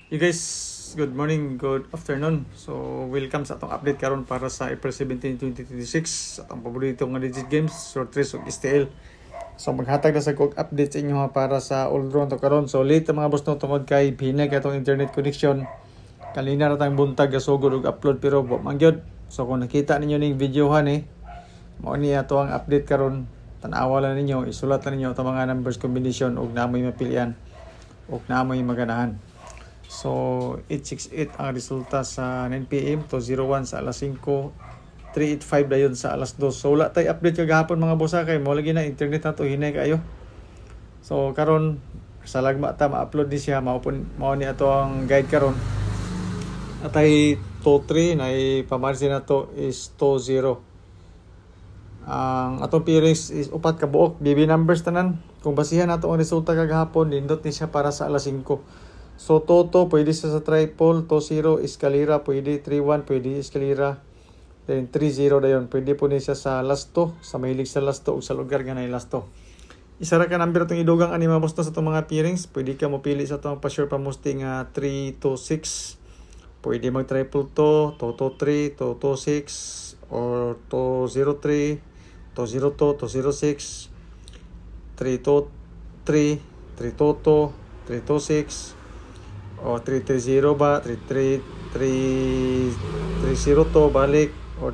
You guys, good morning, good afternoon. So, welcome sa atong update karon para sa April 17, 2026 sa atong paborito nga legit games, short race ug STL. So, maghatag na sa kog update sa inyo para sa all draw to karon. So, late ang mga boss no tungod kay binag atong internet connection. Kanina ra tang buntag gasugod og upload pero wa man gyud. So, kung nakita ninyo ning videohan mao ni ato ang update karon. Tan-awa lang ninyo, isulat lang ninyo atong mga numbers combination ug namoy mapilian ug namoy maganahan. So, 868 ang resulta sa 9pm to 01 sa alas 5. 385 dayon sa alas 2. So, wala tayo update kagahapon mga bossa kay mo lagi na internet na to hinay kayo. So, karon sa lagma ta ma-upload ni siya mao ni ato ang guide karon. Atay to 3 na ipamarsin na to is to 0. Ang atong pairings is upat ka buok, BB numbers tanan. Kung basihan nato ang resulta kagahapon, nindot ni siya para sa alas 5. So, Toto, pwede sa triple. To 0, Escalera, pwede. 3-1, pwede. Escalera. Then, 3-0 na yun. Pwede po niya siya sa Lasto. Sa mahilig sa Lasto o sa lugar nga na Lasto. Isa ra ka number itong idugang anima mo sa itong mga pairings. Pwede ka mapili sa itong pa-sure pamusting 3 to 6. Pwede mag-triple to. Toto 3, Toto 6. Or to 0-3. To 0-2, to 0-6. 3 to 3. 3 Toto. 3 to 6. O 330 ba, 330 to balik o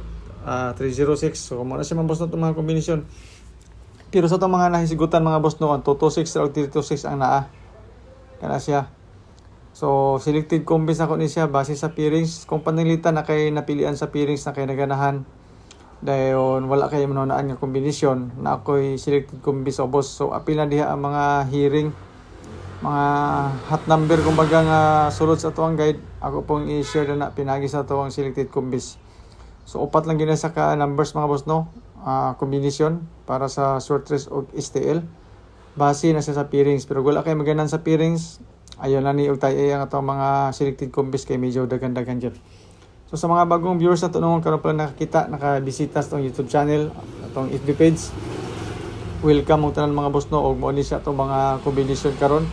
306. So muna siya mga boss no itong mga kombinasyon. Pero sa itong mga nahisigutan mga boss no, ang 226 o 326 ang naa. Kana siya. So selected combis ako ni siya base sa pairings. Kung panilitan na kay napilian sa pairings na kay naganahan, dahil wala kayo manunaan nga kombinasyon na ako'y selected combis o boss. So apil na diha ang mga hearing, mga hot number kumbaga nga sulod sa ito ang guide. Ako pong i-share na pinagi sa ito ang selected combis. So upat lang gina sa ka numbers mga boss no, combination para sa short race o STL. Base na siya sa pairings pero wala kayo maganan sa pairings, ayun na ni tayo ang ito mga selected combis kay medyo dagan-dagan dyan. So sa mga bagong viewers na ito nung karon pala nakakita, nakabisita sa itong YouTube channel, itong FB page, welcome mo tanan mga boss no, og mo ni siya itong mga combination karon.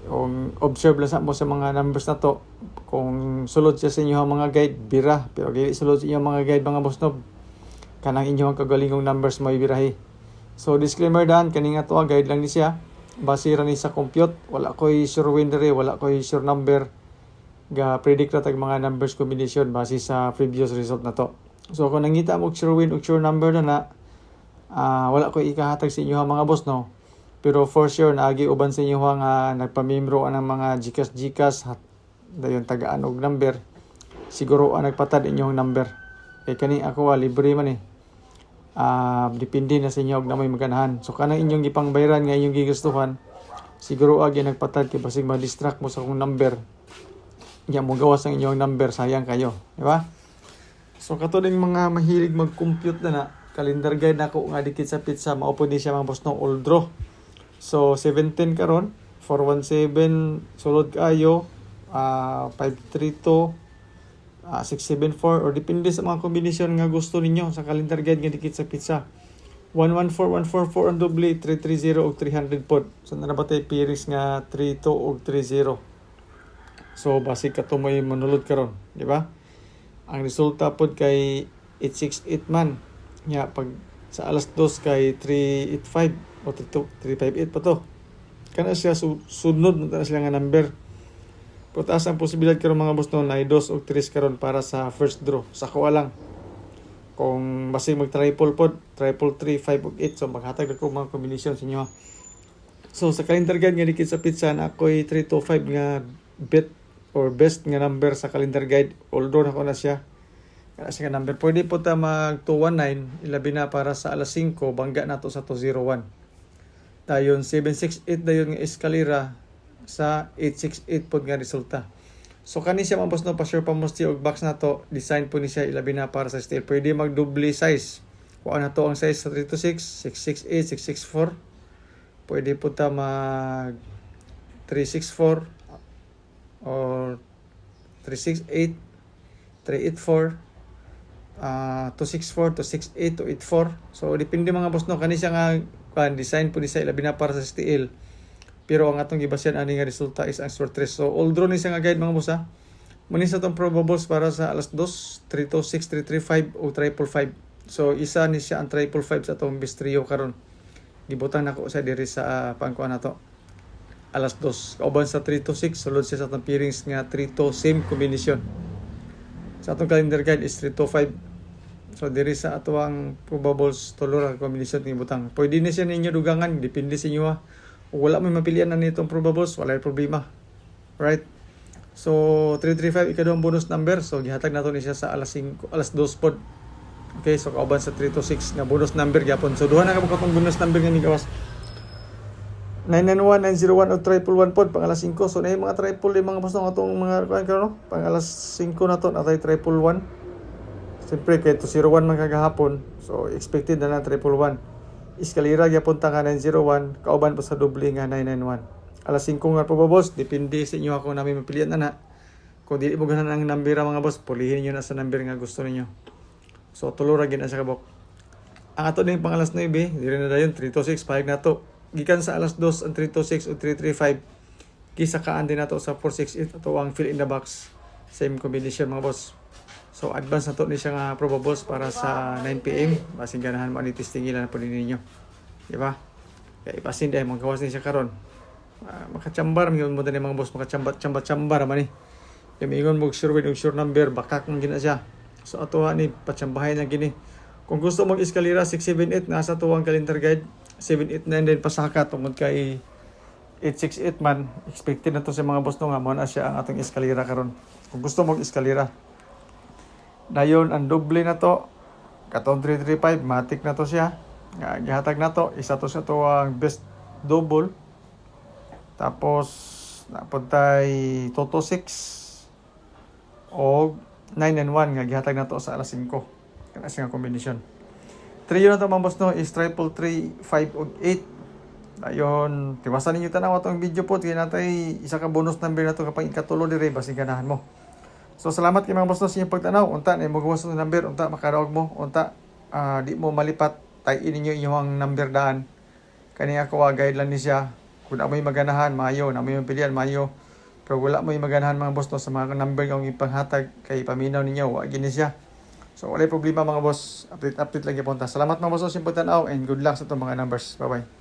Kung observe lang sa mo sa mga numbers na to, kung sulod siya sa inyo mga guide, bira. Pero dili sulod sa inyo mga guide mga boss no, kanang inyong kagalingong numbers may birahi. So disclaimer dan, kaning ato guide lang ni siya. Base ra ni sa compute, wala ko'y sure winner, wala ko'y sure number. Ga predict ra tag mga numbers combination base sa previous result na to. So kung nangita mo sure win ug sure number na wala ko'y ikahatag sa inyo mga boss no. Pero for sure naagi uban sa inyo nga nagpamembro ang mga GCash dayon tagaan og number. Siguro nagpatad inyong number. Kay kani ako libre man depende na sa inyo og namoy maganahan. So kanang inyong gipangbayran nga inyong gigastuhan, siguro nagpatad kay basig ma-distract mo sa akong number. Nya mo gawas ang inyong number, sayang kayo, di ba? So kato ding mga mahilig mag-compute na calendar guide nako nga dikit sa pizza, mao pud ni siya mga boss no, all draw. So 17 karon, 417 sulod kayo, 532, 674 or depende sa mga kombinasyon nga gusto ninyo sa calendar guide nga dikit sa pizza. 114, 144 ang doble, 330 ug 300 pod. So nanabatay pairings nga 32 ug 30. So basic kato may manulod karon, di ba? Ang resulta pod kay 868 man. Nya pag sa alas 2 kay 385 o 358 pa to. Kana siya sunod na sila nga number. Pero taas ang posibilidad karon mga boss no, na 2 o 3 karon para sa first draw. Sa kuha lang. Kung basig mag-triple pod, triple 3, 5 ug 8, so maghatag ako mga combination sa inyo. So sa calendar guide nga dikit sa pizza na ako'y 3 to 5 nga bet or best nga number sa calendar guide. Although na ko na siya. Kana siya number. Pwede po ta mag 219, ilabi na para sa alas 5, bangga na to sa 201. Dayon 768 dayon nga Escalera sa 868 pod nga resulta. So kani siya mga boss no, pa-sure pa musti og box na to, design po ni siya ilabi na para sa steel. Pwede mag-double size. Kuha na to ang size sa 326, 668, 664. Pwede po ta mag 364 or 368, 384, 264, 268, 284. So depende mga boss no, kani siya nga design po ni siya ilabi na para sa steel. Pero ang atong gibasyan ani nga resulta is ang short rest. So all draw ni siya nga guide mga boss ha. Muna sa itong probables para sa alas 2, 326, 335 o 555. So isa ni siya ang 555 sa itong bistrio karon. Gibutang nako sa diri sa pangkuan nato. Alas 2. Kauban sa 326, sulod siya sa itong pairings nga 3-2, same combination. Sa atong calendar guide is 325. So diri sa ato ang probables tulo ra combination ng butang. Pwede ni siya ninyo dugangan, depende sa inyo ha. Kung wala may mapilian na nitong probables, wala problema. Right? So 335 ikadong bonus number. So gihatag nato ni siya sa alas 5, alas 2 pod. Okay, so kauban sa 326 nga bonus number gyapon. So duha na ka katong bonus number nga ni gawas. 991, 901 o 111 pod pang alas 5. So na yung mga triple yung mga basta atong mga kuan karon no. Pang alas 5 na to natay 111. Siyempre kay 201 man kagahapon. So expected na 111. Eskalera gyapon ta nga 901, kauban pa sa doble nga 991. Alas 5 nga po ba boss, depende sa inyo ako namin mapilian na na. Kung dili mo ganan ang number mga boss, pulihin niyo na sa number nga gusto niyo. So tulo ra gid na sa kabok. Ang ato din pang alas 9, diri na dayon 326 pahig na to. Gikan sa alas 2 ang 326 o 335. Kisa kaan din nato sa 468 ato ang fill in the box. Same combination mga boss. So advance na to ni siya nga probables para sa 9 PM. Basing ganahan mo ani testingin na po ninyo. Di ba? Kaya ipasin dahil magkawas ni siya karon. Makachambar mingon mo tani mga boss, makachambar man ni. Kaya mingon mo sure with sure number, bakak man gina siya. So ato ni patsambahay na gini. Kung gusto mong eskalera 678 nasa tuwang calendar guide 789 din pasaka tungod kay 868 man. Expected na to sa mga boss no nga mo na siya ang atong eskalera karon. Kung gusto mong eskalera dayon ang doble na to katong 335 matik na to siya nga gihatag na to isa to sa tuwang best double tapos napuntay Toto 6 o 991 nga gihatag na to sa alas 5 kana siya nga kombinasyon. 3 yun na to mga boss no is 333 5 o 8 dayon tiwasan ninyo tanaw atong video po kaya natay isa ka bonus number na to kapag ikatulo dire basig ganahan mo. So salamat kay mga boss no sa inyong pagtanaw. Unta na mo gawas ng number, unta makadaog mo, unta di mo malipat tay ninyo inyong number daan. Kani ako guide lang ni siya. Kung amoy maganahan mayo, na may pilihan mayo. Pero wala mo maganahan mga boss no sa mga number nga ipanghatag kay paminaw ninyo, wa gini siya. So wala problema mga boss. Update lang gyapon ta. Salamat mga boss no sa inyong pagtanaw and good luck sa itong mga numbers. Bye-bye.